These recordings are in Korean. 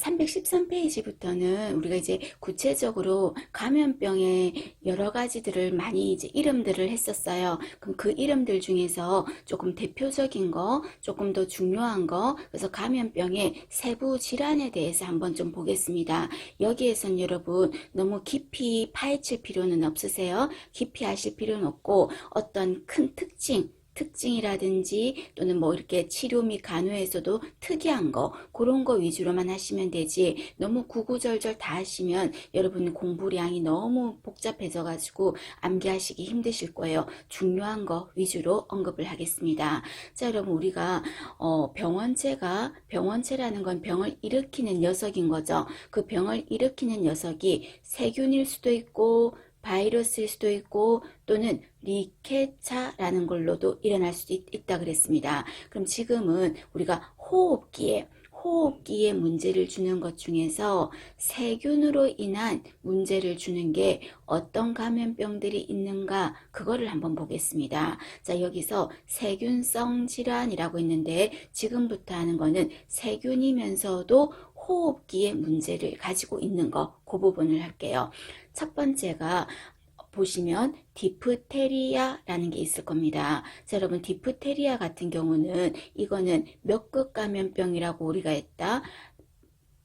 313페이지부터는 우리가 이제 구체적으로 감염병의 여러 가지들을 많이 이제 이름들을 했었어요. 그럼 그 이름들 중에서 조금 대표적인 거, 조금 더 중요한 거, 그래서 감염병의 세부 질환에 대해서 한번 좀 보겠습니다. 여기에선 여러분 너무 깊이 파헤칠 필요는 없으세요. 깊이 아실 필요는 없고 어떤 큰 특징이라든지 또는 뭐 이렇게 치료 및 간호에서도 특이한 거 그런 거 위주로만 하시면 되지, 너무 구구절절 다 하시면 여러분 공부량이 너무 복잡해져 가지고 암기하시기 힘드실 거예요. 중요한 거 위주로 언급을 하겠습니다. 자, 여러분 우리가 병원체라는 건 병을 일으키는 녀석인 거죠. 그 병을 일으키는 녀석이 세균일 수도 있고 바이러스일 수도 있고 또는 리케차라는 걸로도 일어날 수도 있다 그랬습니다. 그럼 지금은 우리가 호흡기에 문제를 주는 것 중에서 세균으로 인한 문제를 주는 게 어떤 감염병들이 있는가, 그거를 한번 보겠습니다. 자, 여기서 세균성 질환이라고 있는데 지금부터 하는 거는 세균이면서도 호흡기에 문제를 가지고 있는 거, 그 부분을 할게요. 첫 번째가 보시면 디프테리아라는 게 있을 겁니다. 자, 여러분 디프테리아 같은 경우는 이거는 몇급 감염병이라고 우리가 했다.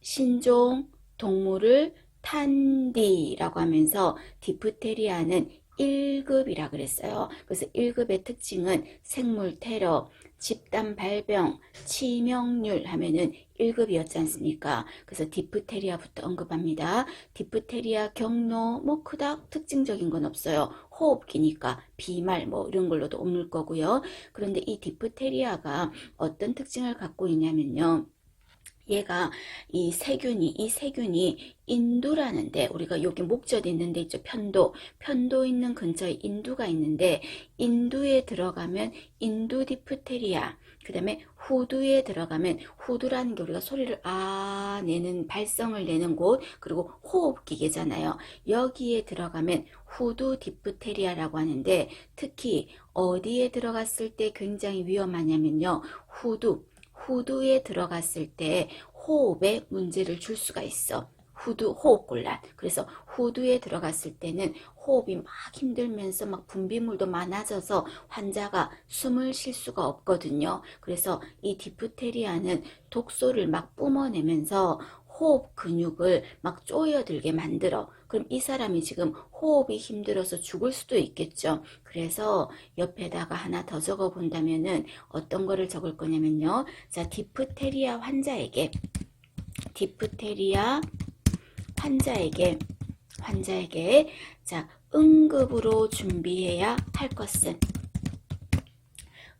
신종 동물을 탄디라고 하면서 디프테리아는 1급이라 그랬어요. 그래서 1급의 특징은 생물 테러, 집단 발병, 치명률 하면은 1급이었지 않습니까? 그래서 디프테리아부터 언급합니다. 디프테리아 경로 뭐 그닥 특징적인 건 없어요. 호흡기니까 비말 뭐 이런 걸로도 옮을 거고요. 그런데 이 디프테리아가 어떤 특징을 갖고 있냐면요. 얘가 이 세균이 인두라는데, 우리가 여기 목젖 있는데 있죠. 편도 있는 근처에 인두가 있는데 인두에 들어가면 인두 디프테리아, 그 다음에 후두에 들어가면, 후두라는 게 우리가 소리를 아 내는 발성을 내는 곳, 그리고 호흡기계잖아요. 여기에 들어가면 후두 디프테리아라고 하는데, 특히 어디에 들어갔을 때 굉장히 위험하냐면요, 후두에 들어갔을 때 호흡에 문제를 줄 수가 있어. 호흡곤란. 그래서 후두에 들어갔을 때는 호흡이 막 힘들면서 막 분비물도 많아져서 환자가 숨을 쉴 수가 없거든요. 그래서 이 디프테리아는 독소를 막 뿜어내면서 호흡 근육을 막 쪼여들게 만들어. 그럼 이 사람이 지금 호흡이 힘들어서 죽을 수도 있겠죠. 그래서 옆에다가 하나 더 적어 본다면은 어떤 거를 적을 거냐면요. 자, 디프테리아 환자에게 자, 응급으로 준비해야 할 것은,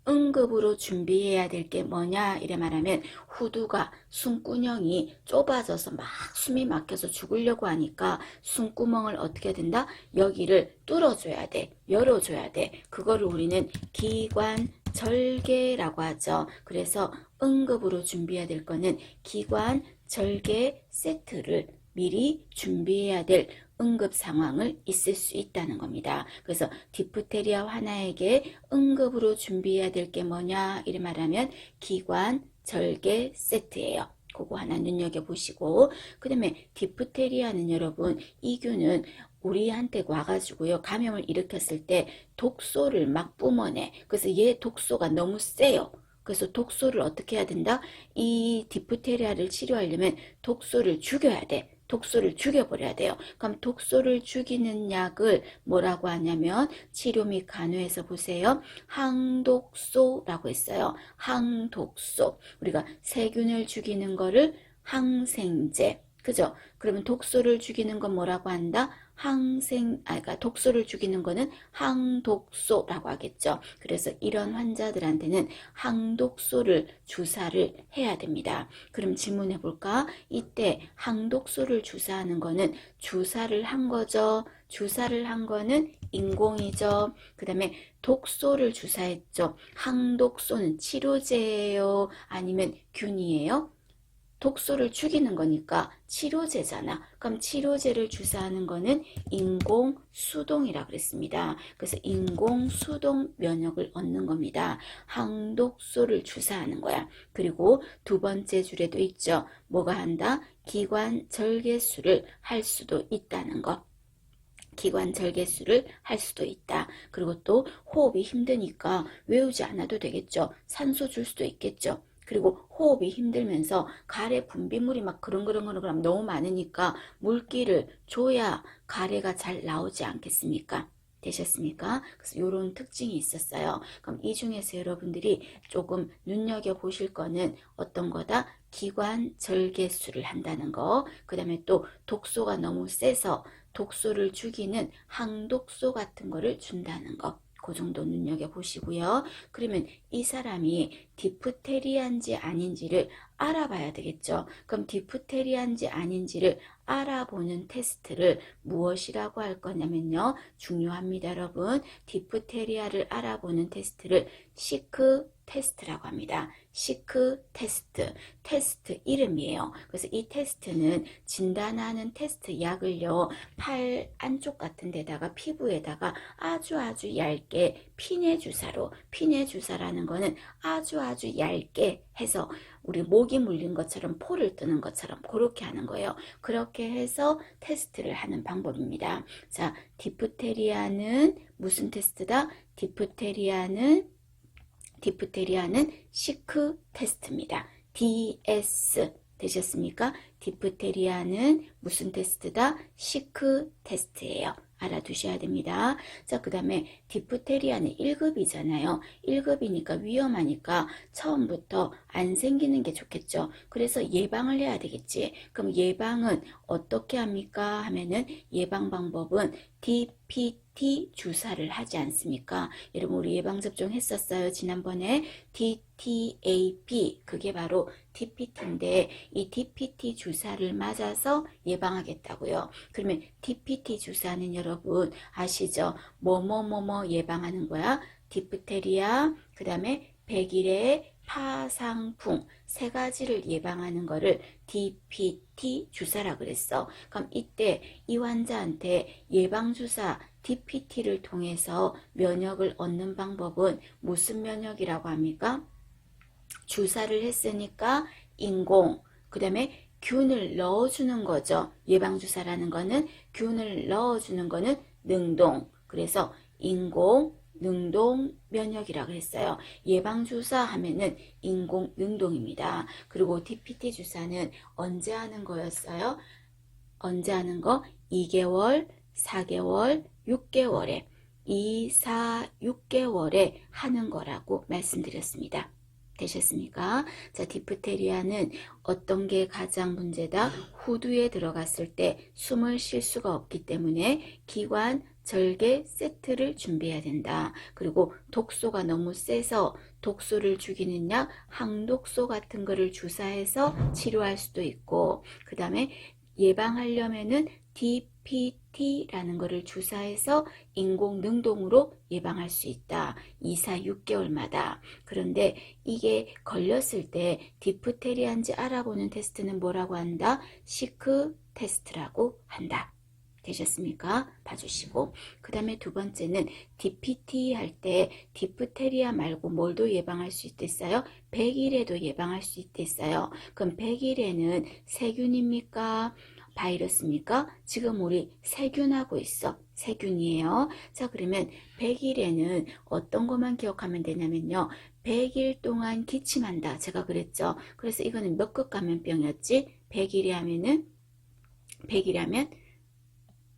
응급으로 준비해야 될 게 뭐냐 이래 말하면, 후두가 숨구멍이 좁아져서 막 숨이 막혀서 죽으려고 하니까 숨구멍을 어떻게 된다? 여기를 뚫어줘야 돼, 열어줘야 돼. 그거를 우리는 기관절개라고 하죠. 그래서 응급으로 준비해야 될 거는 기관절개 세트를 미리 준비해야 될 응급 상황을 있을 수 있다는 겁니다. 그래서 디프테리아 환자에게 응급으로 준비해야 될 게 뭐냐 이래 말하면 기관절개 세트예요. 그거 하나 눈여겨보시고, 그 다음에 디프테리아는 여러분, 이균은 우리한테 와가지고요, 감염을 일으켰을 때 독소를 막 뿜어내. 그래서 얘 독소가 너무 세요. 그래서 독소를 어떻게 해야 된다? 이 디프테리아를 치료하려면 독소를 죽여야 돼. 독소를 죽여버려야 돼요. 그럼 독소를 죽이는 약을 뭐라고 하냐면, 치료 및 간호에서 보세요. 항독소라고 했어요. 항독소. 우리가 세균을 죽이는 거를 항생제. 그죠? 그러면 독소를 죽이는 건 뭐라고 한다? 그러니까 독소를 죽이는 거는 항독소라고 하겠죠. 그래서 이런 환자들한테는 항독소를 주사를 해야 됩니다. 그럼 질문해 볼까? 이때 항독소를 주사하는 거는 주사를 한 거죠. 주사를 한 거는 인공이죠. 그 다음에 독소를 주사했죠. 항독소는 치료제예요? 아니면 균이에요? 독소를 죽이는 거니까 치료제잖아. 그럼 치료제를 주사하는 거는 인공수동이라 그랬습니다. 그래서 인공수동 면역을 얻는 겁니다. 항독소를 주사하는 거야. 그리고 두 번째 줄에도 있죠. 뭐가 한다? 기관 절개술을 할 수도 있다는 거. 기관 절개술을 할 수도 있다. 그리고 또 호흡이 힘드니까 외우지 않아도 되겠죠. 산소 줄 수도 있겠죠. 그리고 호흡이 힘들면서 가래 분비물이 막 그렁그렁그렁 너무 많으니까 물기를 줘야 가래가 잘 나오지 않겠습니까? 되셨습니까? 그래서 이런 특징이 있었어요. 그럼 이 중에서 여러분들이 조금 눈여겨보실 거는 어떤 거다? 기관 절개술을 한다는 거. 그 다음에 또 독소가 너무 세서 독소를 죽이는 항독소 같은 거를 준다는 거. 그 정도 눈여겨보시고요. 그러면 이 사람이 디프테리아인지 아닌지를 알아봐야 되겠죠. 그럼 디프테리아인지 아닌지를 알아보는 테스트를 무엇이라고 할 거냐면요. 중요합니다, 여러분. 디프테리아를 알아보는 테스트를 시크 테스트라고 합니다. 시크 테스트, 테스트 이름이에요. 그래서 이 테스트는 진단하는 테스트 약을요, 팔 안쪽 같은 데다가 피부에다가 아주 얇게 피내 주사로, 피내 주사라는 거는 아주 얇게 해서 우리 모기 물린 것처럼 포를 뜨는 것처럼 그렇게 하는 거예요. 그렇게 해서 테스트를 하는 방법입니다. 자, 디프테리아는 무슨 테스트다? 디프테리아는 시크 테스트입니다. DS 되셨습니까? 디프테리아는 무슨 테스트다? 시크 테스트예요. 알아두셔야 됩니다. 자, 그 다음에 디프테리아는 1급이잖아요. 1급이니까 위험하니까 처음부터 안 생기는 게 좋겠죠. 그래서 예방을 해야 되겠지. 그럼 예방은 어떻게 합니까? 하면은 예방 방법은 DPT 주사를 하지 않습니까? 여러분 우리 예방접종 했었어요. 지난번에 DTAP 그게 바로 DPT인데 이 DPT 주사를 맞아서 예방하겠다고요. 그러면 DPT 주사는 여러분 아시죠? 뭐뭐 예방하는 거야? 디프테리아, 그 다음에 백일의 파상풍 세 가지를 예방하는 거를 DPT 주사라 그랬어. 그럼 이때 이 환자한테 예방주사 DPT를 통해서 면역을 얻는 방법은 무슨 면역이라고 합니까? 주사를 했으니까 인공, 그 다음에 균을 넣어주는 거죠. 예방주사라는 거는 균을 넣어주는 거는 능동. 그래서 인공, 능동 면역이라고 했어요. 예방주사 하면은 인공 능동입니다. 그리고 DPT 주사는 언제 하는 거였어요? 언제 하는 거? 2개월, 4개월, 6개월에 2, 4, 6개월에 하는 거라고 말씀드렸습니다. 되셨습니까? 자, 디프테리아는 어떤 게 가장 문제다? 후두에 들어갔을 때 숨을 쉴 수가 없기 때문에 기관 절개 세트를 준비해야 된다. 그리고 독소가 너무 세서 독소를 죽이는 약, 항독소 같은 거를 주사해서 치료할 수도 있고, 그 다음에 예방하려면은 DPT라는 거를 주사해서 인공 능동으로 예방할 수 있다. 2, 4, 6개월마다. 그런데 이게 걸렸을 때 디프테리아인지 알아보는 테스트는 뭐라고 한다? 시크 테스트라고 한다. 되셨습니까? 봐주시고. 그 다음에 두 번째는 DPT 할 때 디프테리아 말고 뭘도 예방할 수 있댔어요? 백일에도 예방할 수 있댔어요. 그럼 백일에는 세균입니까? 바이러스입니까? 지금 우리 세균하고 있어. 세균이에요. 자, 그러면 100일에는 어떤 것만 기억하면 되냐면요. 100일 동안 기침한다. 제가 그랬죠. 그래서 이거는 몇 급 감염병이었지? 100일에 하면은 100일에 하면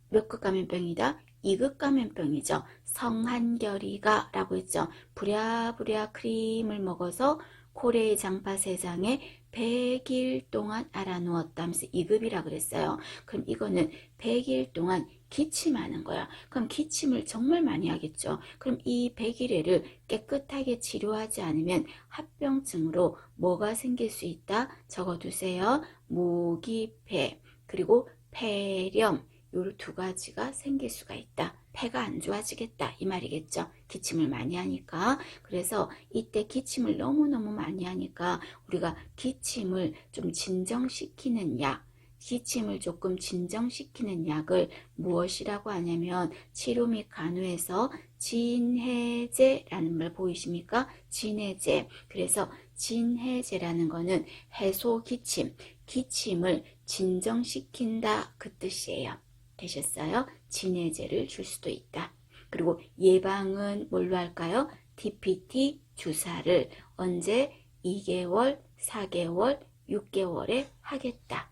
몇 급 감염병이다? 2급 감염병이죠. 성한결이가 라고 했죠. 부랴부랴 크림을 먹어서 코레이 장파 세상에 100일 동안 알아누웠다 하면서 2급이라 그랬어요. 그럼 이거는 100일 동안 기침하는 거야. 그럼 기침을 정말 많이 하겠죠. 그럼 이 100일에를 깨끗하게 치료하지 않으면 합병증으로 뭐가 생길 수 있다? 적어두세요. 모기폐 그리고 폐렴 요 두 가지가 생길 수가 있다. 폐가 안 좋아지겠다 이 말이겠죠. 기침을 많이 하니까. 그래서 이때 기침을 너무너무 많이 하니까 우리가 기침을 좀 진정시키는 약, 기침을 조금 진정시키는 약을 무엇이라고 하냐면 치료 및 간호에서 진해제라는 말 보이십니까? 진해제. 그래서 진해제라는 거는 해소 기침, 기침을 진정시킨다 그 뜻이에요. 되셨어요? 진해제를 줄 수도 있다. 그리고 예방은 뭘로 할까요? DPT 주사를 언제 2개월, 4개월, 6개월에 하겠다.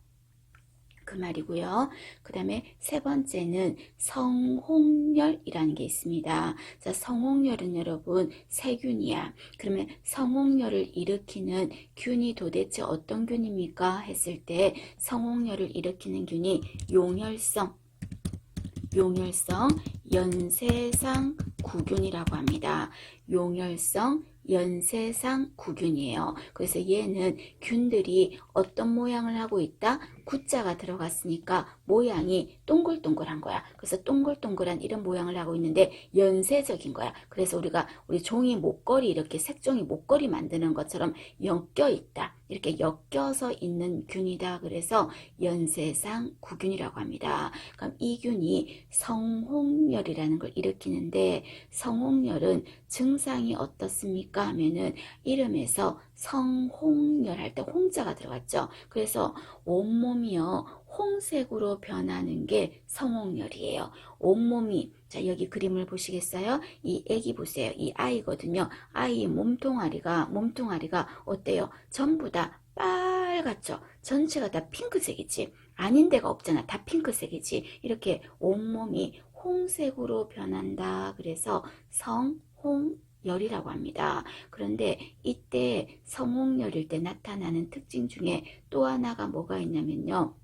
그 말이고요. 그 다음에 세 번째는 성홍열이라는 게 있습니다. 자, 성홍열은 여러분 세균이야. 그러면 성홍열을 일으키는 균이 도대체 어떤 균입니까? 했을 때 성홍열을 일으키는 균이 용혈성 연쇄상 구균이라고 합니다. 용혈성 연쇄상 구균이에요. 그래서 얘는 균들이 어떤 모양을 하고 있다? 구자가 들어갔으니까 모양이 동글동글한 거야. 그래서 동글동글한 이런 모양을 하고 있는데 연쇄적인 거야. 그래서 우리가 우리 종이 목걸이 이렇게 색종이 목걸이 만드는 것처럼 엮여 있다. 이렇게 엮여서 있는 균이다. 그래서 연쇄상 구균이라고 합니다. 그럼 이 균이 성홍열이라는 걸 일으키는데 성홍열은 증상이 어떻습니까? 하면은 이름에서 성홍열 할 때 홍자가 들어갔죠. 그래서 온몸이요 홍색으로 변하는 게 성홍열이에요. 온몸이 자 여기 그림을 보시겠어요? 이 애기 보세요. 이 아이거든요. 아이의 몸뚱아리가 어때요? 전부 다 빨갛죠. 전체가 다 핑크색이지. 아닌 데가 없잖아. 다 핑크색이지. 이렇게 온몸이 홍색으로 변한다. 그래서 성홍열이라고 합니다. 그런데 이때 성홍열일 때 나타나는 특징 중에 또 하나가 뭐가 있냐면요.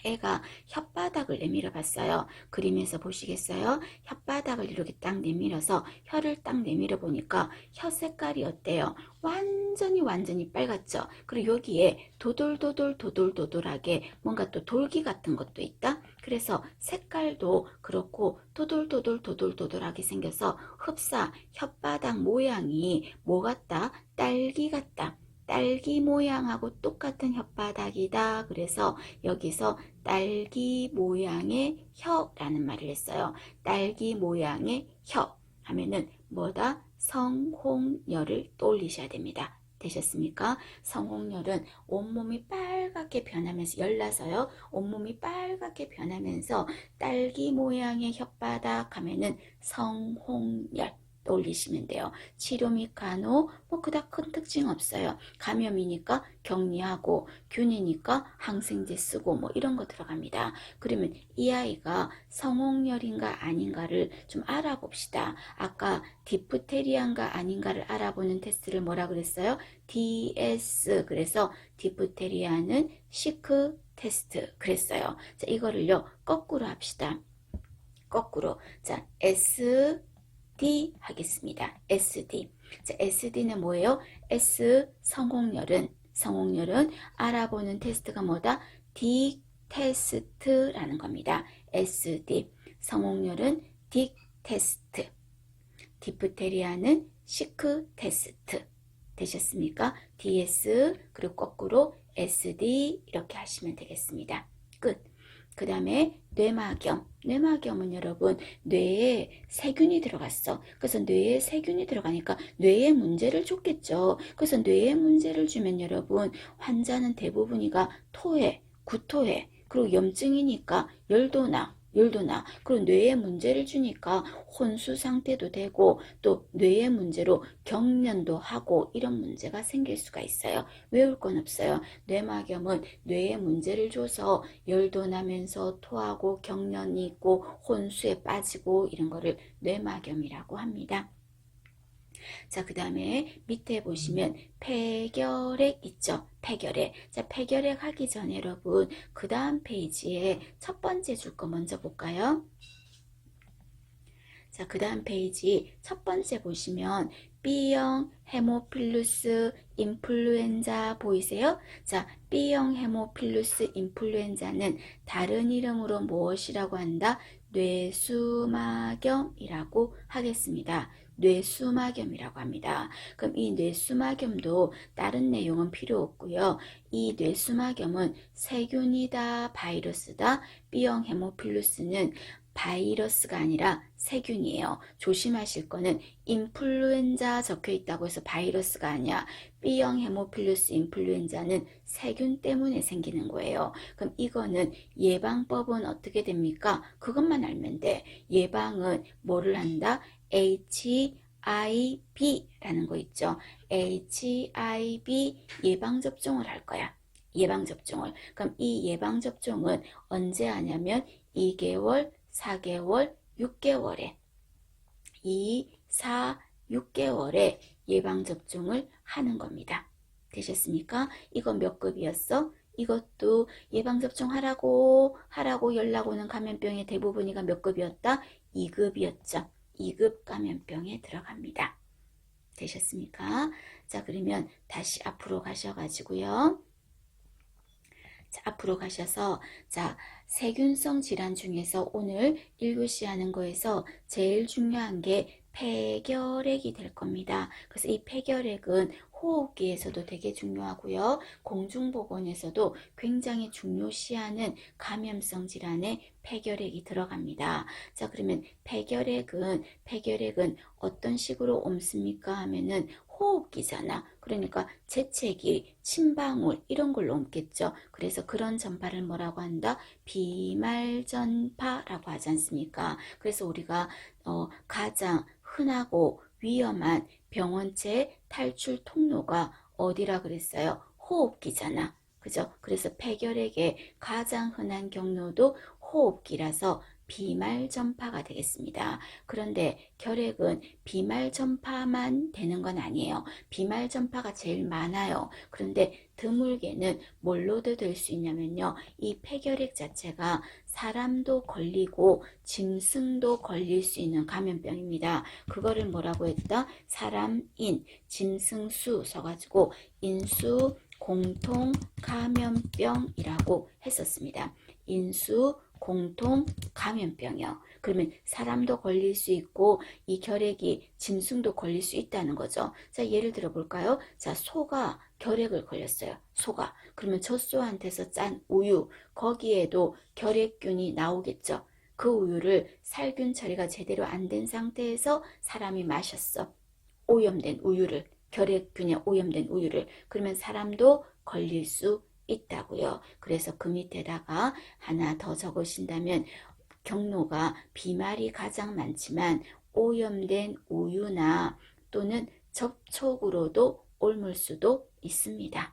애가 혓바닥을 내밀어 봤어요. 그림에서 보시겠어요? 혓바닥을 이렇게 딱 내밀어서 혀를 딱 내밀어 보니까 혀 색깔이 어때요? 완전히 빨갛죠? 그리고 여기에 도돌도돌하게 뭔가 또 돌기 같은 것도 있다? 그래서 색깔도 그렇고 도돌도돌하게 생겨서 흡사 혓바닥 모양이 뭐 같다? 딸기 같다. 딸기 모양하고 똑같은 혓바닥이다. 그래서 여기서 딸기 모양의 혀라는 말을 했어요. 딸기 모양의 혀 하면은 뭐다? 성홍열을 떠올리셔야 됩니다. 되셨습니까? 성홍열은 온몸이 빨갛게 변하면서 열나서요. 온몸이 빨갛게 변하면서 딸기 모양의 혓바닥 하면은 성홍열. 떠올리시면 돼요. 치료 및 간호 뭐 그닥 큰 특징 없어요. 감염이니까 격리하고 균이니까 항생제 쓰고 뭐 이런 거 들어갑니다. 그러면 이 아이가 성홍열인가 아닌가를 좀 알아봅시다. 아까 디프테리아인가 아닌가를 알아보는 테스트를 뭐라 그랬어요? DS. 그래서 디프테리아는 시크 테스트 그랬어요. 자, 이거를요 거꾸로 합시다. 거꾸로. 자, SD 하겠습니다. SD. 자, SD는 뭐예요? S 성홍열은 알아보는 테스트가 뭐다? 딕 테스트라는 겁니다. SD. 성홍열은 딕 테스트. 디프테리아는 시크 테스트. 되셨습니까? DS 그리고 거꾸로 SD 이렇게 하시면 되겠습니다. 끝. 그 다음에 뇌막염은 여러분 뇌에 세균이 들어갔어. 그래서 뇌에 세균이 들어가니까 뇌에 문제를 줬겠죠. 그래서 뇌에 문제를 주면 여러분 환자는 대부분이가 토해, 구토해. 그리고 염증이니까 열도 나. 그리고 뇌에 문제를 주니까 혼수 상태도 되고 또 뇌의 문제로 경련도 하고 이런 문제가 생길 수가 있어요. 외울 건 없어요. 뇌막염은 뇌에 문제를 줘서 열도 나면서 토하고 경련이 있고 혼수에 빠지고 이런 거를 뇌막염이라고 합니다. 자, 그 다음에 밑에 보시면 폐결핵 있죠? 폐결핵. 자, 폐결핵 하기 전에 여러분 그 다음 페이지에 첫 번째 줄 거 먼저 볼까요? 자, 그 다음 페이지 첫 번째 보시면 B형 헤모필루스 인플루엔자 보이세요? 자, B형 헤모필루스 인플루엔자는 다른 이름으로 무엇이라고 한다? 뇌수막염이라고 하겠습니다. 뇌수막염이라고 합니다. 그럼 이 뇌수막염도 다른 내용은 필요 없고요. 이 뇌수막염은 세균이다, 바이러스다. B형 헤모필루스는 바이러스가 아니라 세균이에요. 조심하실 거는 인플루엔자 적혀 있다고 해서 바이러스가 아니야. B형 헤모필루스 인플루엔자는 세균 때문에 생기는 거예요. 그럼 이거는 예방법은 어떻게 됩니까? 그것만 알면 돼. 예방은 뭐를 한다? HIV라는 거 있죠. HIV 예방접종을 할 거야. 예방접종을. 그럼 이 예방접종은 언제 하냐면 2개월, 4개월, 6개월에 2, 4, 6개월에 예방접종을 하는 겁니다. 되셨습니까? 이건 몇 급이었어? 이것도 예방접종 하라고 연락 오는 감염병의 대부분이가 몇 급이었다? 2급이었죠. 2급 감염병에 들어갑니다. 되셨습니까? 자, 그러면 다시 앞으로 가셔가지고요. 자, 앞으로 가셔서 자, 세균성 질환 중에서 오늘 1교시 하는 거에서 제일 중요한 게 폐결핵이 될 겁니다. 그래서 이 폐결핵은 호흡기에서도 되게 중요하고요. 공중보건에서도 굉장히 중요시하는 감염성 질환에 폐결핵이 들어갑니다. 자, 그러면 폐결핵은 어떤 식으로 옮습니까 하면은 호흡기잖아. 그러니까 재채기, 침방울 이런 걸로 옮겠죠. 그래서 그런 전파를 뭐라고 한다? 비말전파라고 하지 않습니까? 그래서 우리가 가장 흔하고 위험한 병원체 탈출 통로가 어디라 그랬어요? 호흡기잖아. 그죠? 그래서 폐결핵의 가장 흔한 경로도 호흡기라서 비말전파가 되겠습니다. 그런데 결핵은 비말전파만 되는 건 아니에요. 비말전파가 제일 많아요. 그런데 드물게는 뭘로도 될 수 있냐면요. 이 폐결핵 자체가 사람도 걸리고 짐승도 걸릴 수 있는 감염병입니다. 그거를 뭐라고 했다? 사람인, 짐승수 써가지고 인수 공통 감염병이라고 했었습니다. 인수 공통 감염병이요. 그러면 사람도 걸릴 수 있고 이 결핵이 짐승도 걸릴 수 있다는 거죠. 자, 예를 들어 볼까요? 자, 소가 결핵을 걸렸어요. 소가. 그러면 젖소한테서 짠 우유, 거기에도 결핵균이 나오겠죠. 그 우유를 살균 처리가 제대로 안 된 상태에서 사람이 마셨어. 오염된 우유를, 결핵균에 오염된 우유를. 그러면 사람도 걸릴 수 있다고요. 그래서 그 밑에다가 하나 더 적으신다면 경로가 비말이 가장 많지만 오염된 우유나 또는 접촉으로도 옮을 수도 있습니다.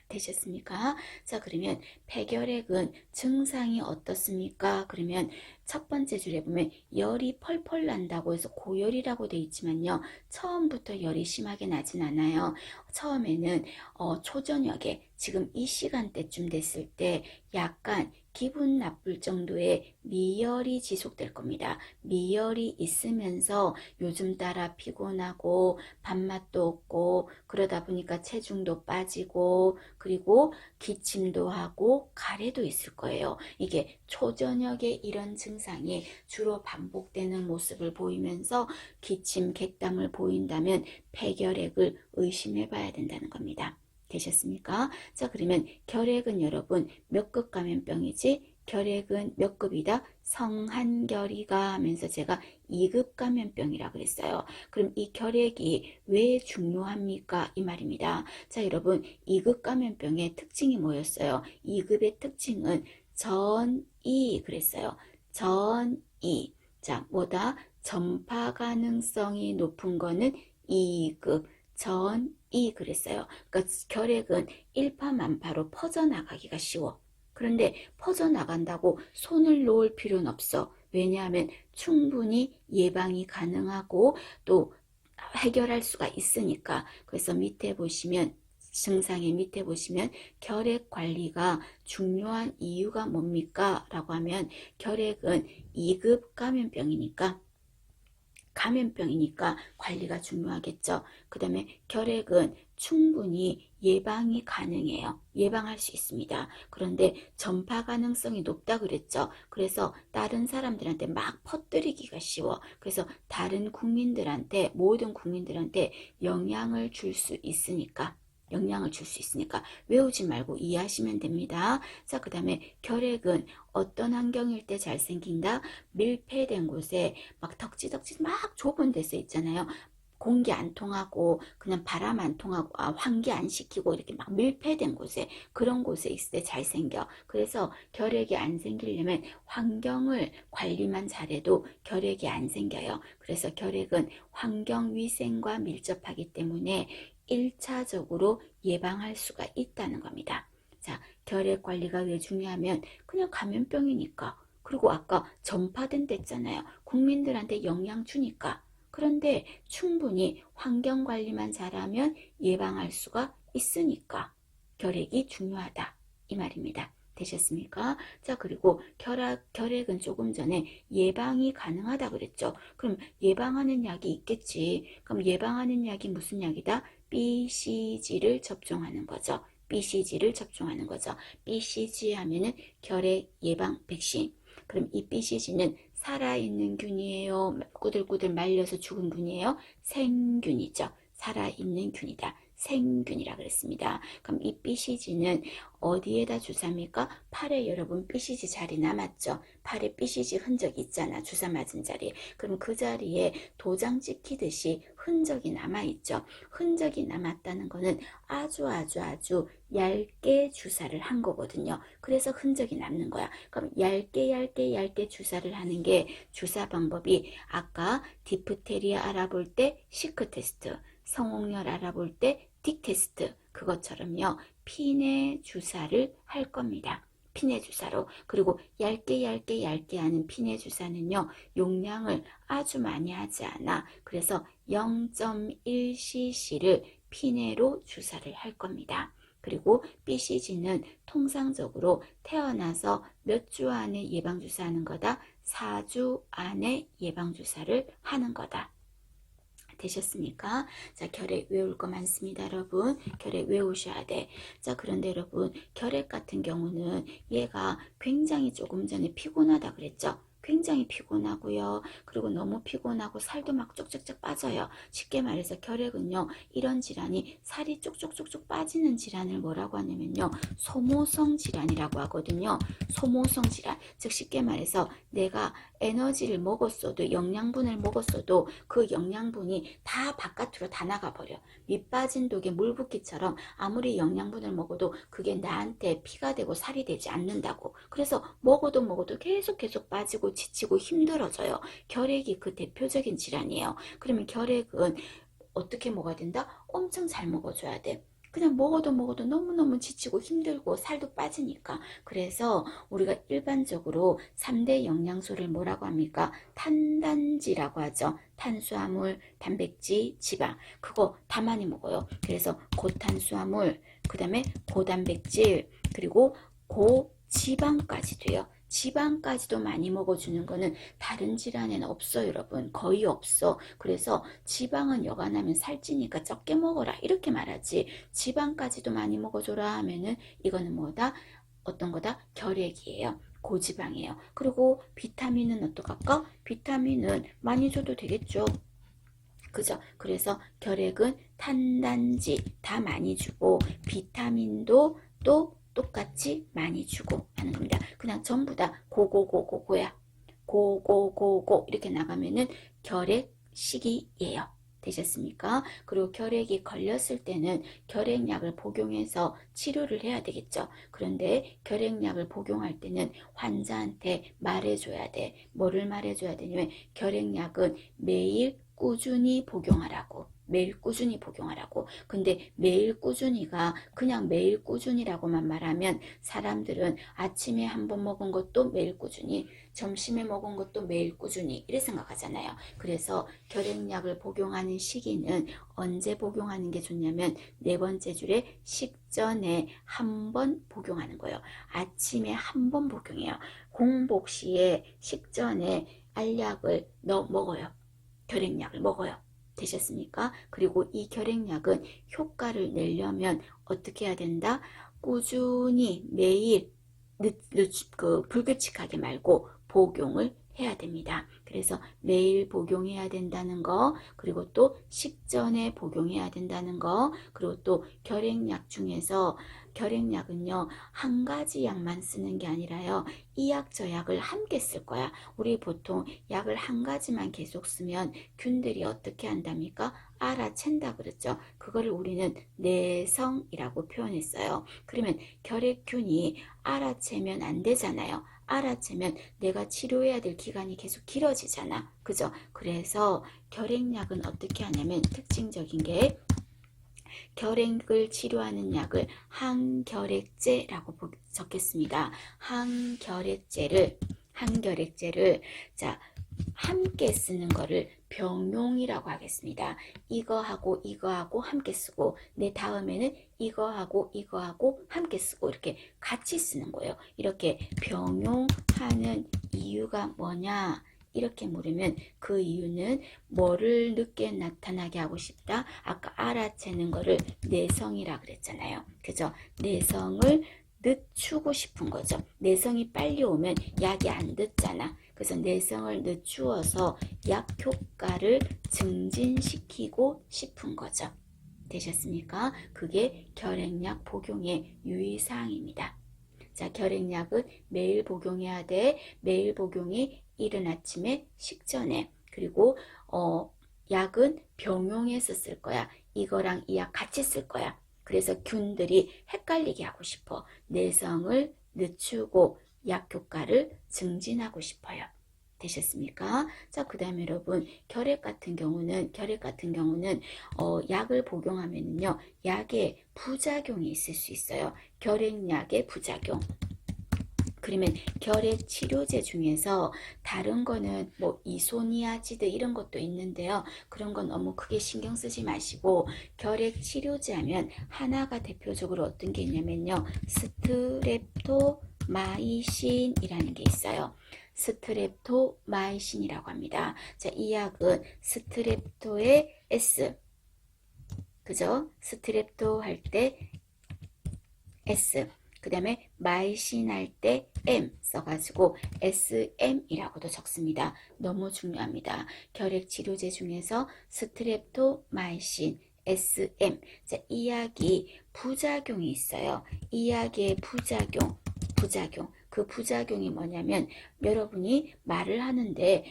되셨습니까? 자, 그러면 폐결핵은 증상이 어떻습니까? 그러면 첫 번째 줄에 보면 열이 펄펄 난다고 해서 고열이라고 돼 있지만요. 처음부터 열이 심하게 나진 않아요. 처음에는 초저녁에 지금 이 시간대쯤 됐을 때 약간 기분 나쁠 정도의 미열이 지속될 겁니다. 미열이 있으면서 요즘 따라 피곤하고 밥맛도 없고 그러다 보니까 체중도 빠지고 그리고 기침도 하고 가래도 있을 거예요. 이게 초저녁에 이런 증상이 주로 반복되는 모습을 보이면서 기침, 객담을 보인다면 폐결핵을 의심해 봐야 된다는 겁니다. 되셨습니까? 자, 그러면 결핵은 여러분 몇 급 감염병이지? 결핵은 몇 급이다? 성한결이가 하면서 제가 2급 감염병이라고 그랬어요. 그럼 이 결핵이 왜 중요합니까? 이 말입니다. 자, 여러분 2급 감염병의 특징이 뭐였어요? 2급의 특징은 전이 그랬어요. 전이. 자, 뭐다? 전파 가능성이 높은 거는 2급. 전이 그랬어요. 그러니까 결핵은 일파만파로 퍼져나가기가 쉬워. 그런데 퍼져나간다고 손을 놓을 필요는 없어. 왜냐하면 충분히 예방이 가능하고 또 해결할 수가 있으니까. 그래서 밑에 보시면 증상의 밑에 보시면 결핵 관리가 중요한 이유가 뭡니까? 라고 하면 결핵은 2급 감염병이니까 감염병이니까 관리가 중요하겠죠. 그 다음에 결핵은 충분히 예방이 가능해요. 예방할 수 있습니다. 그런데 전파 가능성이 높다 그랬죠. 그래서 다른 사람들한테 막 퍼뜨리기가 쉬워. 그래서 다른 국민들한테, 모든 국민들한테 영향을 줄 수 있으니까 외우지 말고 이해하시면 됩니다. 자, 그 다음에 결핵은 어떤 환경일 때 잘 생긴다? 밀폐된 곳에 막 덕지덕지 막 좁은 데서 있잖아요. 공기 안 통하고 그냥 바람 안 통하고 환기 안 시키고 이렇게 막 밀폐된 곳에, 그런 곳에 있을 때 잘 생겨. 그래서 결핵이 안 생기려면 환경을 관리만 잘해도 결핵이 안 생겨요. 그래서 결핵은 환경 위생과 밀접하기 때문에 1차적으로 예방할 수가 있다는 겁니다. 자, 결핵 관리가 왜 중요하면 그냥 감염병이니까. 그리고 아까 전파된 됐잖아요. 국민들한테 영향 주니까. 그런데 충분히 환경 관리만 잘하면 예방할 수가 있으니까 결핵이 중요하다. 이 말입니다. 되셨습니까? 자, 그리고 결핵은 조금 전에 예방이 가능하다 그랬죠. 그럼 예방하는 약이 있겠지. 그럼 예방하는 약이 무슨 약이다? BCG를 접종하는 거죠. BCG를 접종하는 거죠. BCG 하면은 결핵 예방 백신. 그럼 이 BCG는 살아있는 균이에요? 꾸들꾸들 말려서 죽은 균이에요? 생균이죠. 살아있는 균이다. 생균이라 그랬습니다. 그럼 이 BCG는 어디에다 주사입니까? 팔에 여러분 BCG 자리 남았죠? 팔에 BCG 흔적 있잖아. 주사 맞은 자리. 그럼 그 자리에 도장 찍히듯이 흔적이 남아있죠. 흔적이 남았다는 거는 아주 얇게 주사를 한 거거든요. 그래서 흔적이 남는 거야. 그럼 얇게 주사를 하는 게 주사 방법이 아까 디프테리아 알아볼 때 시크 테스트, 성홍열 알아볼 때 딕 테스트, 그것처럼요. 피내 주사를 할 겁니다. 피내 주사로. 그리고 얇게 하는 피내 주사는요. 용량을 아주 많이 하지 않아. 그래서 0.1cc를 피내로 주사를 할 겁니다. 그리고 BCG는 통상적으로 태어나서 몇 주 안에 예방주사하는 거다? 4주 안에 예방주사를 하는 거다. 되셨습니까? 자, 결핵 외울 거 많습니다, 여러분. 결핵 외우셔야 돼. 자, 그런데 여러분, 결핵 같은 경우는 얘가 굉장히 조금 전에 피곤하다 그랬죠? 굉장히 피곤하고요. 그리고 너무 피곤하고 살도 막 쪽쪽쪽 빠져요. 쉽게 말해서 결핵은요, 이런 질환이 살이 쪽쪽쪽쪽 빠지는 질환을 뭐라고 하냐면요, 소모성 질환이라고 하거든요. 소모성 질환. 즉 쉽게 말해서 내가 에너지를 먹었어도, 영양분을 먹었어도 그 영양분이 다 바깥으로 다 나가버려. 밑 빠진 독에 물 붓기처럼 아무리 영양분을 먹어도 그게 나한테 피가 되고 살이 되지 않는다고. 그래서 먹어도 계속 빠지고 지치고 힘들어져요. 결핵이 그 대표적인 질환이에요. 그러면 결핵은 어떻게 먹어야 된다? 엄청 잘 먹어줘야 돼. 그냥 먹어도 너무너무 지치고 힘들고 살도 빠지니까. 그래서 우리가 일반적으로 3대 영양소를 뭐라고 합니까? 탄단지라고 하죠. 탄수화물, 단백질, 지방. 그거 다 많이 먹어요. 그래서 고탄수화물, 그 다음에 고단백질, 그리고 고지방까지도요. 지방까지도 많이 먹어주는 거는 다른 질환에는 없어, 여러분. 거의 없어. 그래서 지방은 여간하면 살찌니까 적게 먹어라 이렇게 말하지, 지방까지도 많이 먹어줘라 하면은 이거는 뭐다? 어떤 거다? 결핵이에요. 고지방이에요. 그리고 비타민은 어떡할까? 비타민은 많이 줘도 되겠죠. 그죠? 그래서 결핵은 탄단지 다 많이 주고 비타민도 또 똑같이 많이 주고 하는 겁니다. 그냥 전부 다 고고고고고야. 고고고고 이렇게 나가면은 결핵 시기예요. 되셨습니까? 그리고 결핵이 걸렸을 때는 결핵약을 복용해서 치료를 해야 되겠죠. 그런데 결핵약을 복용할 때는 환자한테 말해줘야 돼. 뭐를 말해줘야 되냐면 결핵약은 매일 꾸준히 복용하라고. 매일 꾸준히 복용하라고. 근데 매일 꾸준히가 그냥 매일 꾸준히라고만 말하면 사람들은 아침에 한 번 먹은 것도 매일 꾸준히, 점심에 먹은 것도 매일 꾸준히 이래 생각하잖아요. 그래서 결핵약을 복용하는 시기는 언제 복용하는 게 좋냐면 네 번째 줄에 식전에 한 번 복용하는 거예요. 아침에 한 번 복용해요. 공복 시에 식전에 알약을 넣어 먹어요. 결핵약을 먹어요. 되셨습니까? 그리고 이 결핵약은 효과를 내려면 어떻게 해야 된다? 꾸준히 매일 불규칙하게 말고 복용을 해야 됩니다. 그래서 매일 복용해야 된다는 거, 그리고 또 식전에 복용해야 된다는 거, 그리고 또 결핵약 중에서 결핵약은요, 한 가지 약만 쓰는 게 아니라요, 이 약 저 약을 함께 쓸 거야. 우리 보통 약을 한 가지만 계속 쓰면 균들이 어떻게 한답니까? 알아챈다 그랬죠. 그거를 우리는 내성이라고 표현했어요. 그러면 결핵균이 알아채면 안 되잖아요. 알아채면 내가 치료해야 될 기간이 계속 길어지잖아. 그죠? 그래서 결핵약은 어떻게 하냐면 특징적인 게 결핵을 치료하는 약을 항결핵제라고 적겠습니다. 항결핵제를 자 함께 쓰는 거를 병용이라고 하겠습니다. 이거하고 이거하고 함께 쓰고 내 다음에는 이거하고 함께 쓰고 이렇게 같이 쓰는 거예요. 이렇게 병용하는 이유가 뭐냐? 이렇게 물으면 그 이유는 뭐를 늦게 나타나게 하고 싶다? 아까 알아채는 거를 내성이라 그랬잖아요. 그죠? 내성을 늦추고 싶은 거죠. 내성이 빨리 오면 약이 안 듣잖아. 그래서 내성을 늦추어서 약 효과를 증진시키고 싶은 거죠. 되셨습니까? 그게 결핵약 복용의 유의사항입니다. 자, 결핵약은 매일 복용해야 돼. 매일 복용이 이른 아침에 식전에. 그리고 약은 병용해서 쓸 거야. 이거랑 이 약 같이 쓸 거야. 그래서 균들이 헷갈리게 하고 싶어. 내성을 늦추고 약 효과를 증진하고 싶어요. 되셨습니까? 자, 그 다음에 여러분 결핵 같은 경우는 약을 복용하면요 약에 부작용이 있을 수 있어요. 결핵약의 부작용. 그러면 결핵 치료제 중에서 다른 거는 뭐 이소니아지드 이런 것도 있는데요. 그런 건 너무 크게 신경 쓰지 마시고 결핵 치료제 하면 하나가 대표적으로 어떤 게 있냐면요. 스트랩토마이신이라는 게 있어요. 스트랩토마이신이라고 합니다. 자, 이 약은 스트랩토의 S, 그죠? 스트랩토 할 때 S, 그 다음에 마이신 할 때 M 써가지고 SM이라고도 적습니다. 너무 중요합니다. 결핵 치료제 중에서 스트랩토마이신 SM. 자, 이 약이 부작용이 있어요. 이 약의 부작용. 그 부작용이 뭐냐면 여러분이 말을 하는데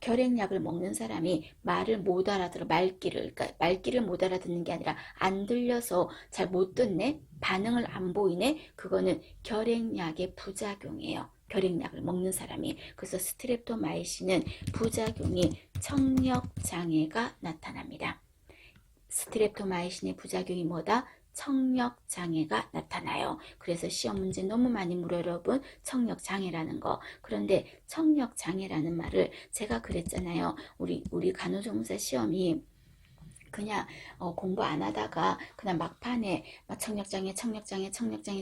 결핵약을 먹는 사람이 말을 못 알아들어. 그러니까 말귀를 못 알아듣는 게 아니라 안 들려서 잘 못 듣네. 반응을 안 보이네. 그거는 결핵약의 부작용이에요. 결핵약을 먹는 사람이. 그래서 스트랩토마이신은 부작용이 청력장애가 나타납니다. 스트랩토마이신의 부작용이 뭐다? 청력장애가 나타나요. 그래서 시험 문제 너무 많이 물어요, 여러분. 청력장애라는 거. 그런데 청력장애라는 말을 제가 그랬잖아요. 우리 간호조무사 시험이 그냥 공부 안 하다가 그냥 막판에 막 청력장애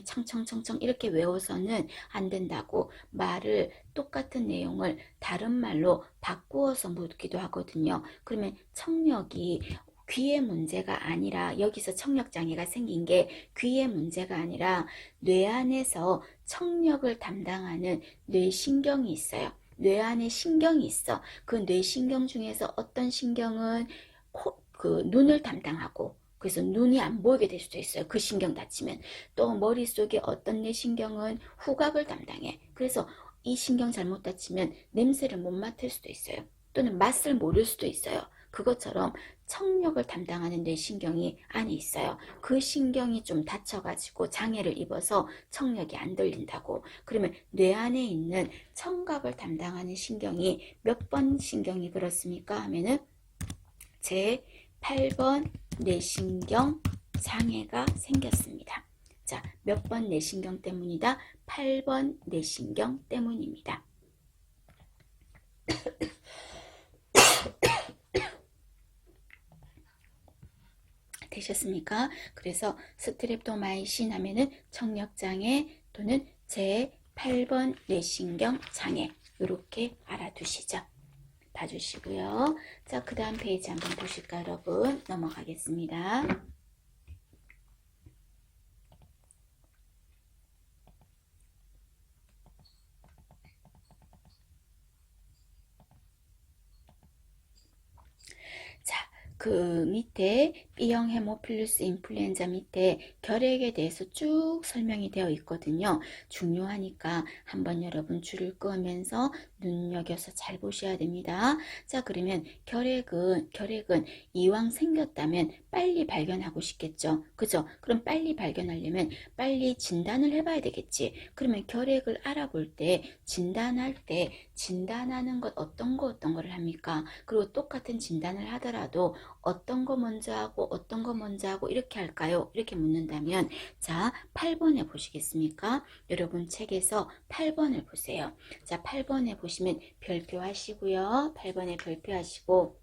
청청청청 이렇게 외워서는 안 된다고 말을 똑같은 내용을 다른 말로 바꾸어서 묻기도 하거든요. 그러면 청력이 귀의 문제가 아니라 여기서 청력장애가 생긴 게 귀의 문제가 아니라 뇌 안에서 청력을 담당하는 뇌신경이 있어요. 뇌 안에 신경이 있어. 그 뇌신경 중에서 어떤 신경은 눈을 담당하고 그래서 눈이 안 보이게 될 수도 있어요. 그 신경 다치면. 또 머릿속에 어떤 뇌신경은 후각을 담당해. 그래서 이 신경 잘못 다치면 냄새를 못 맡을 수도 있어요. 또는 맛을 모를 수도 있어요. 그것처럼 청력을 담당하는 뇌신경이 안에 있어요. 그 신경이 좀 다쳐가지고 장애를 입어서 청력이 안 들린다고. 그러면 뇌 안에 있는 청각을 담당하는 신경이 몇 번 신경이 그렇습니까? 하면은 제 8번 뇌신경 장애가 생겼습니다. 자, 몇 번 뇌신경 때문이다? 8번 뇌신경 때문입니다. 되셨습니까? 그래서 스트랩토마이신 하면은 청력장애 또는 제 8번 뇌신경 장애 이렇게 알아두시죠. 봐주시고요. 자, 그 다음 페이지 한번 보실까요, 여러분? 넘어가겠습니다. 자, 그 밑에 B형 헤모필루스 인플루엔자 밑에 결핵에 대해서 쭉 설명이 되어 있거든요. 중요하니까 한번 여러분 줄을 끄면서 눈여겨서 잘 보셔야 됩니다. 자, 그러면 결핵은 이왕 생겼다면 빨리 발견하고 싶겠죠. 그죠? 그럼 빨리 발견하려면 빨리 진단을 해봐야 되겠지. 그러면 결핵을 알아볼 때 진단할 때 진단하는 것 어떤 거를 합니까? 그리고 똑같은 진단을 하더라도 어떤 거 먼저 하고 어떤 거 먼저 하고 이렇게 할까요? 이렇게 묻는다면 자, 8번에 보시겠습니까? 여러분 책에서 8번을 보세요. 자, 8번에 보시면 별표 하시고요. 8번에 별표 하시고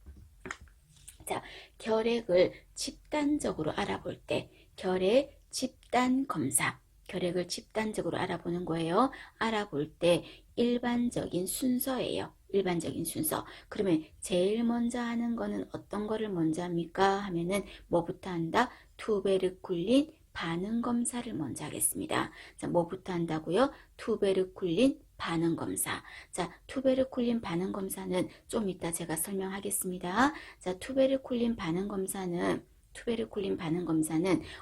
자, 결핵을 집단적으로 알아볼 때 결핵 집단 검사 결핵을 집단적으로 알아보는 거예요. 알아볼 때 일반적인 순서예요. 일반적인 순서. 그러면 제일 먼저 하는 거는 어떤 거를 먼저 합니까? 하면은 뭐부터 한다? 투베르쿨린 반응 검사를 먼저 하겠습니다. 자, 뭐부터 한다고요? 투베르쿨린 반응 검사. 자, 투베르쿨린 반응 검사는 좀 이따 제가 설명하겠습니다. 자, 투베르쿨린 반응 검사는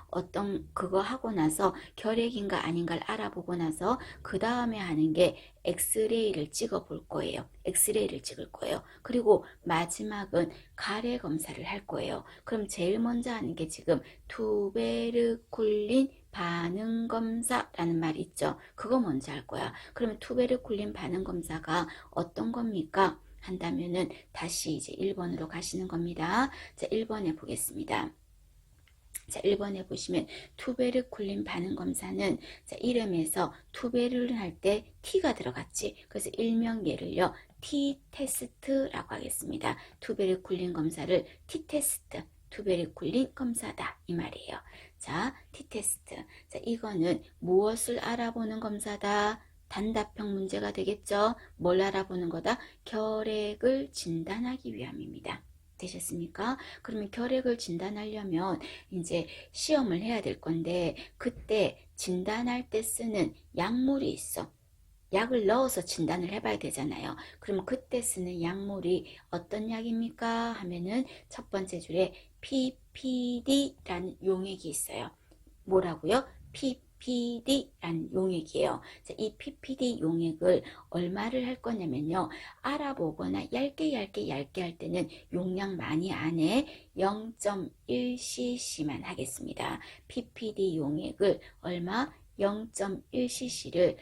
어떤 그거 하고 나서 결핵인가 아닌가를 알아보고 나서 그 다음에 하는 게 엑스레이를 찍어 볼 거예요. 엑스레이를 찍을 거예요. 그리고 마지막은 가래 검사를 할 거예요. 그럼 제일 먼저 하는 게 지금 투베르쿨린 반응 검사라는 말이 있죠. 그거 먼저 할 거야. 그러면 투베르쿨린 반응 검사가 어떤 겁니까? 한다면은 다시 이제 1번으로 가시는 겁니다. 자, 1번에 보겠습니다. 자, 1번에 보시면 투베르쿨린 반응 검사는 자, 이름에서 투베르를 할 때 T가 들어갔지. 그래서 일명 얘를요. T 테스트라고 하겠습니다. 투베르쿨린 검사를 T 테스트, 투베르쿨린 검사다 이 말이에요. 자, T 테스트. 자, 이거는 무엇을 알아보는 검사다? 단답형 문제가 되겠죠. 뭘 알아보는 거다? 결핵을 진단하기 위함입니다. 되셨습니까? 그러면 결핵을 진단하려면 이제 시험을 해야 될 건데 그때 진단할 때 쓰는 약물이 있어. 약을 넣어서 진단을 해봐야 되잖아요. 그러면 그때 쓰는 약물이 어떤 약입니까? 하면은 첫 번째 줄에 PPD라는 용액이 있어요. 뭐라고요? PPD라는 용액이에요. 자, 이 PPD 용액을 얼마를 할 거냐면요. 알아보거나 얇게 할 때는 용량 많이 안 해. 0.1cc만 하겠습니다. PPD 용액을 얼마? 0.1cc를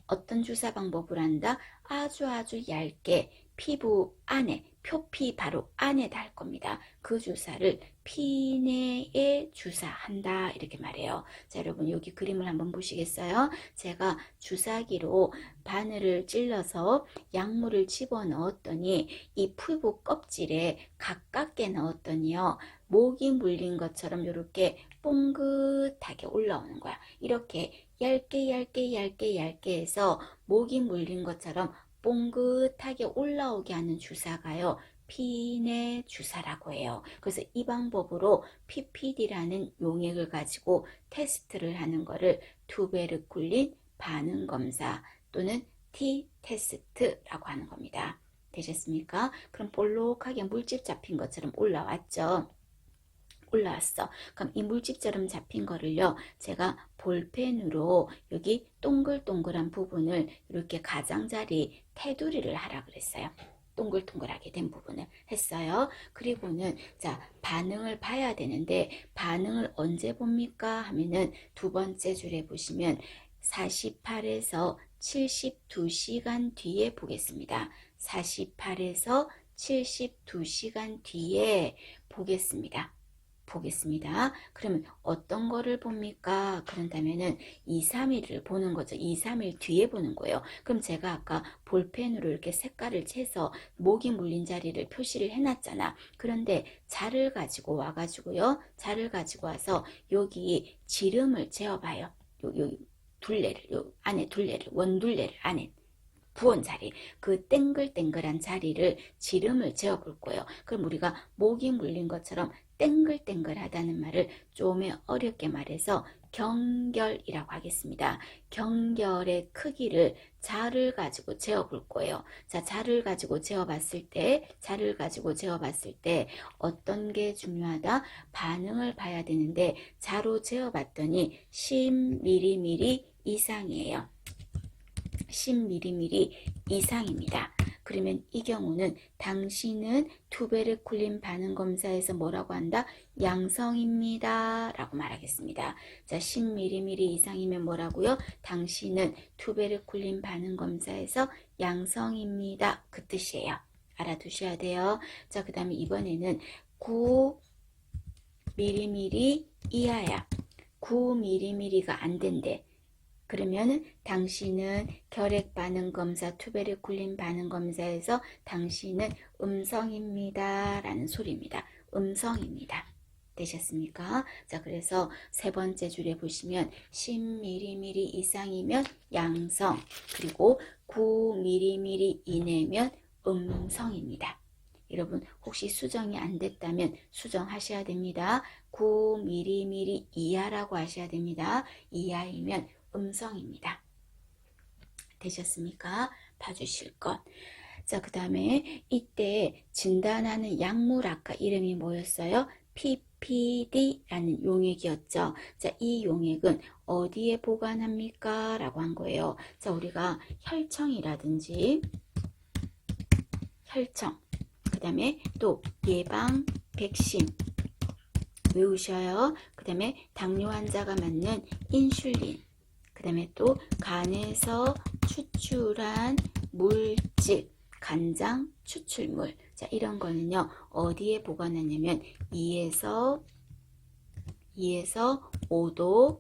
어떤 주사 방법을 한다? 아주 얇게 피부 안에 표피 바로 안에다 할 겁니다. 그 주사를 피내에 주사한다 이렇게 말해요. 자, 여러분 여기 그림을 한번 보시겠어요? 제가 주사기로 바늘을 찔러서 약물을 집어넣었더니 이 피부 껍질에 가깝게 넣었더니요. 모기 물린 것처럼 이렇게 뽕긋하게 올라오는 거야. 이렇게 얇게 해서 모기 물린 것처럼 뽕긋하게 올라오게 하는 주사가요. 피내 주사라고 해요. 그래서 이 방법으로 PPD라는 용액을 가지고 테스트를 하는 거를 투베르쿨린 반응 검사 또는 T 테스트라고 하는 겁니다. 되셨습니까? 그럼 볼록하게 물집 잡힌 것처럼 올라왔죠. 올라왔어. 그럼 이 물집처럼 잡힌 거를요. 제가 볼펜으로 여기 동글동글한 부분을 이렇게 가장자리 테두리를 하라 그랬어요. 동글동글하게 된 부분을 했어요. 그리고는 자, 반응을 봐야 되는데 반응을 언제 봅니까? 하면은 두 번째 줄에 보시면 48에서 72시간 뒤에 보겠습니다. 48에서 72시간 뒤에 보겠습니다. 그러면 어떤 거를 봅니까? 그런다면은 2, 3일을 보는 거죠. 2, 3일 뒤에 보는 거예요. 그럼 제가 아까 볼펜으로 이렇게 색깔을 채서 모기 물린 자리를 표시를 해놨잖아. 그런데 자를 가지고 와가지고요. 자를 가지고 와서 여기 지름을 재어봐요. 요 둘레를, 요 안에 둘레를, 원둘레를 안에. 부은 자리, 그 땡글땡글한 자리를 지름을 재어볼 거예요. 그럼 우리가 목이 물린 것처럼 땡글땡글하다는 말을 좀 어렵게 말해서 경결이라고 하겠습니다. 경결의 크기를 자를 가지고 재어볼 거예요. 자, 자를 가지고 재어봤을 때 어떤 게 중요하다? 반응을 봐야 되는데 자로 재어봤더니 10mm 이상이에요. 10mm 이상입니다. 그러면 이 경우는 당신은 투베르쿨린 반응 검사에서 뭐라고 한다? 양성입니다 라고 말하겠습니다. 자, 10mm 이상이면 뭐라고요? 당신은 투베르쿨린 반응 검사에서 양성입니다. 그 뜻이에요. 알아두셔야 돼요. 자, 그 다음에 이번에는 9mm 이하야. 9mm가 안 된대. 그러면 당신은 결핵 반응 검사, 투베르쿨린 반응 검사에서 당신은 음성입니다 라는 소리입니다. 음성입니다. 되셨습니까? 자, 그래서 세 번째 줄에 보시면 10mm 이상이면 양성, 그리고 9mm 이내면 음성입니다. 여러분 혹시 수정이 안 됐다면 수정하셔야 됩니다. 9mm 이하라고 하셔야 됩니다. 이하이면 음성입니다. 되셨습니까? 봐주실 것. 자, 그 다음에 이때 진단하는 약물 아까 이름이 뭐였어요? PPD라는 용액이었죠. 자, 이 용액은 어디에 보관합니까? 라고 한 거예요. 자, 우리가 혈청이라든지 혈청, 그 다음에 또 예방 백신 외우셔요. 그 다음에 당뇨 환자가 맞는 인슐린, 그 다음에 또 간에서 추출한 물질, 간장 추출물. 자, 이런 거는요, 어디에 보관하냐면 2에서 5도,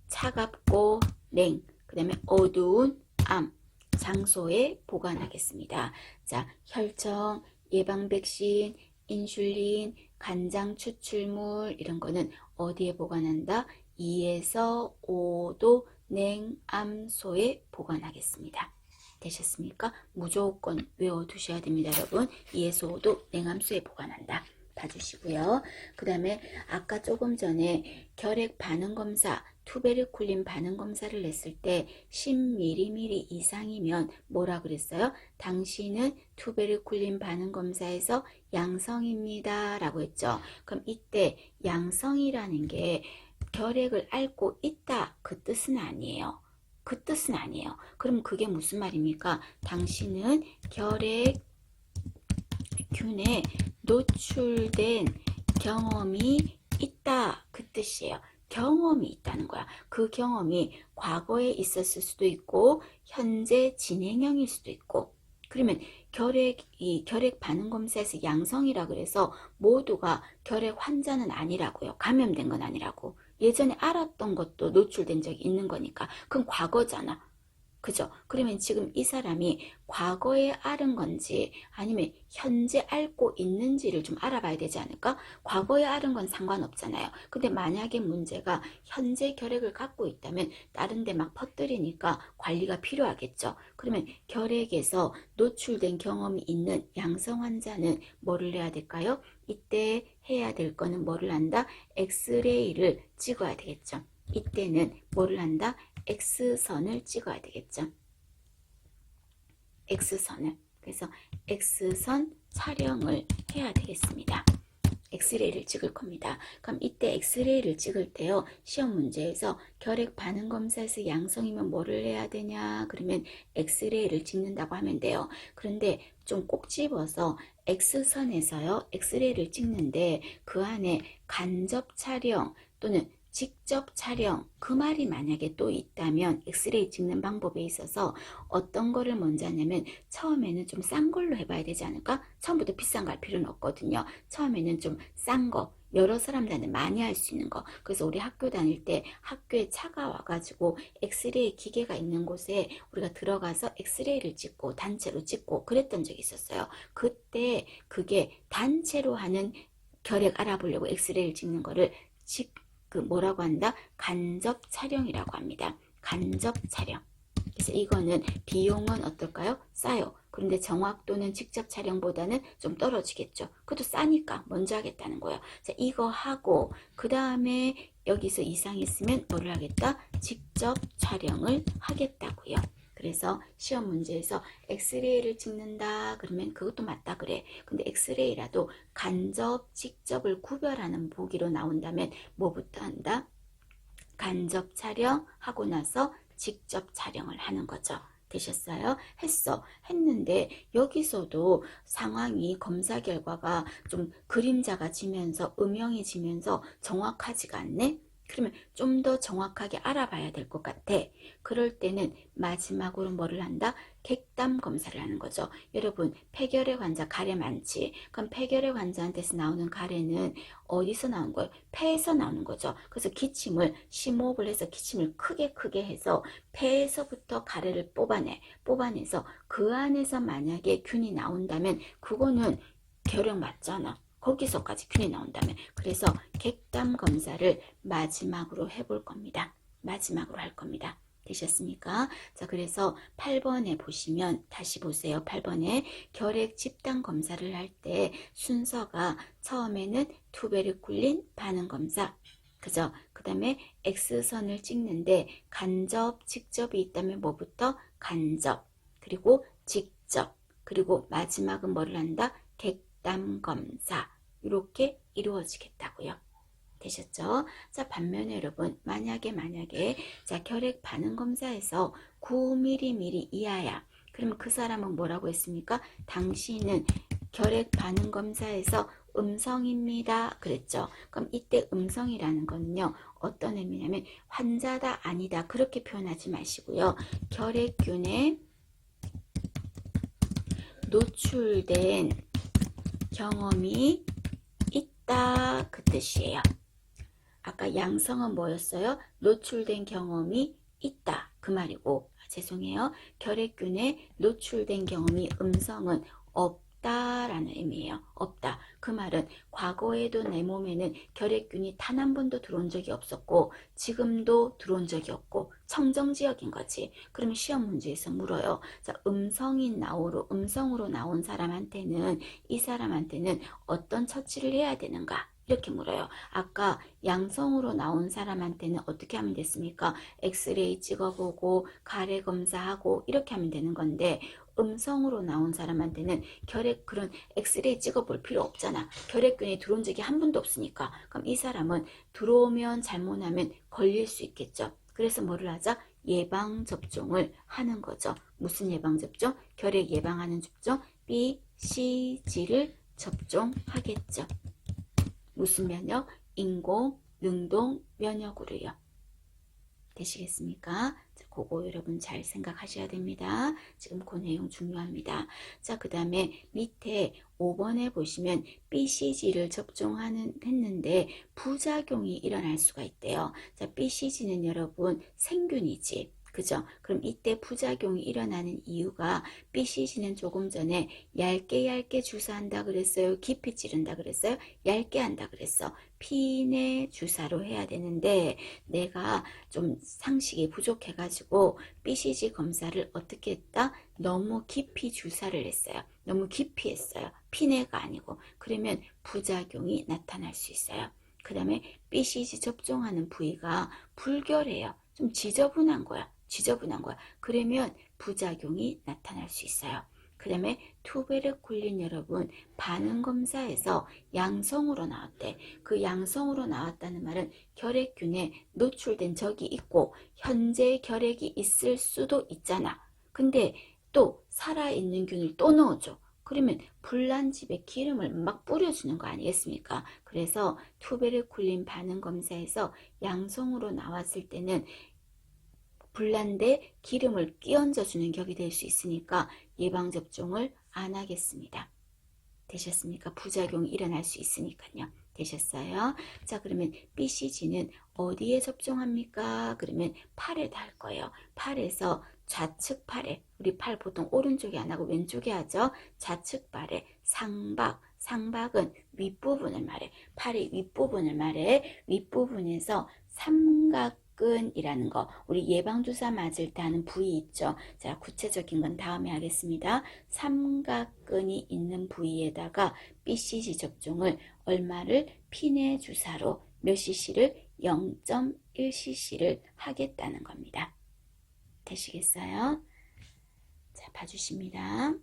차갑고 냉, 그 다음에 어두운 암 장소에 보관하겠습니다. 자, 혈청, 예방 백신, 인슐린, 간장 추출물 이런 거는 어디에 보관한다? 2에서 5도 냉암소에 보관하겠습니다. 되셨습니까? 무조건 외워두셔야 됩니다, 여러분. 2에서 5도 냉암소에 보관한다. 봐주시고요. 그 다음에 아까 조금 전에 결핵 반응검사, 투베르쿨린 반응검사를 냈을 때 10mm 이상이면 뭐라 그랬어요? 당신은 투베르쿨린 반응검사에서 양성입니다 라고 했죠. 그럼 이때 양성이라는 게 결핵을 앓고 있다 그 뜻은 아니에요. 그 뜻은 아니에요. 그럼 그게 무슨 말입니까? 당신은 결핵균에 노출된 경험이 있다 그 뜻이에요. 경험이 있다는 거야. 그 경험이 과거에 있었을 수도 있고 현재 진행형일 수도 있고. 그러면 결핵 반응 검사에서 양성이라 그래서 모두가 결핵 환자는 아니라고요. 감염된 건 아니라고. 예전에 알았던 것도 노출된 적이 있는 거니까. 그럼 과거잖아. 그죠? 그러면 지금 이 사람이 과거에 앓은 건지 아니면 현재 앓고 있는지를 좀 알아봐야 되지 않을까? 과거에 앓은 건 상관없잖아요. 근데 만약에 문제가 현재 결핵을 갖고 있다면 다른 데 막 퍼뜨리니까 관리가 필요하겠죠. 그러면 결핵에서 노출된 경험이 있는 양성 환자는 뭐를 해야 될까요? 이때 해야 될 거는 뭐를 한다? 엑스레이를 찍어야 되겠죠. 이때는 뭐를 한다? X선을 찍어야 되겠죠. X선을. 그래서 X선 촬영을 해야 되겠습니다. 엑스레이를 찍을 겁니다. 그럼 이때 엑스레이를 찍을 때요. 시험 문제에서 결핵 반응 검사에서 양성이면 뭐를 해야 되냐? 그러면 엑스레이를 찍는다고 하면 돼요. 그런데 좀 꼭 집어서 X선에서요. 엑스레이를 찍는데 그 안에 간접 촬영 또는 직접 촬영 그 말이 만약에 또 있다면 엑스레이 찍는 방법에 있어서 어떤 거를 먼저 하냐면 처음에는 좀 싼 걸로 해봐야 되지 않을까? 처음부터 비싼 거 할 필요는 없거든요. 처음에는 좀 싼 거 여러 사람들한테 많이 할 수 있는 거. 그래서 우리 학교 다닐 때 학교에 차가 와가지고 엑스레이 기계가 있는 곳에 우리가 들어가서 엑스레이를 찍고 단체로 찍고 그랬던 적이 있었어요. 그때 그게 단체로 하는 결핵 알아보려고 엑스레이를 찍는 거를 그 뭐라고 한다? 간접 촬영이라고 합니다. 간접 촬영. 그래서 이거는 비용은 어떨까요? 싸요. 그런데 정확도는 직접 촬영보다는 좀 떨어지겠죠. 그것도 싸니까 먼저 하겠다는 거예요. 자, 이거 하고 그 다음에 여기서 이상이 있으면 뭐를 하겠다? 직접 촬영을 하겠다고요. 그래서 시험 문제에서 엑스레이를 찍는다 그러면 그것도 맞다 그래. 근데 엑스레이라도 간접, 직접을 구별하는 보기로 나온다면 뭐부터 한다? 간접 촬영하고 나서 직접 촬영을 하는 거죠. 되셨어요? 했는데 여기서도 상황이 검사 결과가 좀 그림자가 지면서 음영이 지면서 정확하지가 않네? 그러면 좀 더 정확하게 알아봐야 될 것 같아. 그럴 때는 마지막으로 뭐를 한다? 객담 검사를 하는 거죠. 여러분, 폐결핵 환자 가래 많지? 그럼 폐결핵 환자한테서 나오는 가래는 어디서 나온 거예요? 폐에서 나오는 거죠. 그래서 기침을 심호흡을 해서 기침을 크게 해서 폐에서부터 가래를 뽑아내서 그 안에서 만약에 균이 나온다면 그거는 결핵 맞잖아. 거기서까지 균이 나온다면. 그래서 객담 검사를 마지막으로 해볼 겁니다. 마지막으로 할 겁니다. 되셨습니까? 자, 그래서 8번에 보시면 다시 보세요. 8번에 결핵 집단 검사를 할 때 순서가 처음에는 투베르쿨린 반응 검사, 그죠? 그 다음에 X선을 찍는데 간접, 직접이 있다면 뭐부터? 간접, 그리고 직접, 그리고 마지막은 뭐를 한다? 객담 검사. 이렇게 이루어지겠다고요. 되셨죠? 자, 반면에 여러분, 만약에 자, 결핵 반응 검사에서 9mm 이하야. 그러면 그 사람은 뭐라고 했습니까? 당신은 결핵 반응 검사에서 음성입니다. 그랬죠. 그럼 이때 음성이라는 거는요, 어떤 의미냐면 환자다 아니다 그렇게 표현하지 마시고요. 결핵균에 노출된 경험이 있다 그 뜻이에요. 아까 양성은 뭐였어요? 노출된 경험이 있다 그 말이고, 죄송해요. 결핵균에 노출된 경험이 음성은 없다라는 의미예요. 없다. 그 말은 과거에도 내 몸에는 결핵균이 단 한 번도 들어온 적이 없었고 지금도 들어온 적이 없고 청정지역인 거지. 그러면 시험 문제에서 물어요. 자, 음성으로 나온 사람한테는 이 사람한테는 어떤 처치를 해야 되는가? 이렇게 물어요. 아까 양성으로 나온 사람한테는 어떻게 하면 됐습니까? 엑스레이 찍어보고 가래 검사하고 이렇게 하면 되는 건데, 음성으로 나온 사람한테는 그런 엑스레이 찍어볼 필요 없잖아. 결핵균이 들어온 적이 한 번도 없으니까. 그럼 이 사람은 들어오면 잘못하면 걸릴 수 있겠죠. 그래서 뭐를 하자? 예방접종을 하는 거죠. 무슨 예방접종? 결핵 예방하는 접종 BCG를 접종하겠죠. 무슨 면역? 인공 능동 면역으로요. 되시겠습니까? 자, 그거 여러분 잘 생각하셔야 됩니다. 지금 그 내용 중요합니다. 자, 그 다음에 밑에 5번에 보시면 BCG를 했는데 부작용이 일어날 수가 있대요. 자, BCG는 여러분 생균이지. 그죠? 그럼 이때 부작용이 일어나는 이유가, BCG는 조금 전에 얇게 주사한다 그랬어요? 깊이 찌른다 그랬어요? 얇게 한다 그랬어. 피내 주사로 해야 되는데 내가 좀 상식이 부족해가지고 BCG 검사를 어떻게 했다? 너무 깊이 주사를 했어요. 너무 깊이 했어요. 피내가 아니고. 그러면 부작용이 나타날 수 있어요. 그 다음에 BCG 접종하는 부위가 불결해요. 좀 지저분한 거야. 그러면 부작용이 나타날 수 있어요. 그 다음에 투베르쿨린 여러분 반응검사에서 양성으로 나왔대. 그 양성으로 나왔다는 말은 결핵균에 노출된 적이 있고 현재 결핵이 있을 수도 있잖아. 근데 또 살아있는 균을 또 넣어줘. 그러면 불난 집에 기름을 막 뿌려주는 거 아니겠습니까? 그래서 투베르쿨린 반응검사에서 양성으로 나왔을 때는 불난데 기름을 끼얹어주는 격이 될 수 있으니까 예방접종을 안 하겠습니다. 되셨습니까? 부작용이 일어날 수 있으니까요. 되셨어요? 자, 그러면 BCG는 어디에 접종합니까? 그러면 팔에다 할 거예요. 팔에서 좌측 팔에, 우리 팔 보통 오른쪽에 안 하고 왼쪽에 하죠. 좌측 팔에 상박은 윗부분을 말해. 팔의 윗부분을 말해. 윗부분에서 삼각근이라는 거, 우리 예방주사 맞을 때 하는 부위 있죠. 자, 구체적인 건 다음에 하겠습니다. 삼각근이 있는 부위에다가 BCG 접종을 얼마를 피내 주사로 몇 cc를 0.1cc를 하겠다는 겁니다. 되시겠어요? 자, 봐주십니다.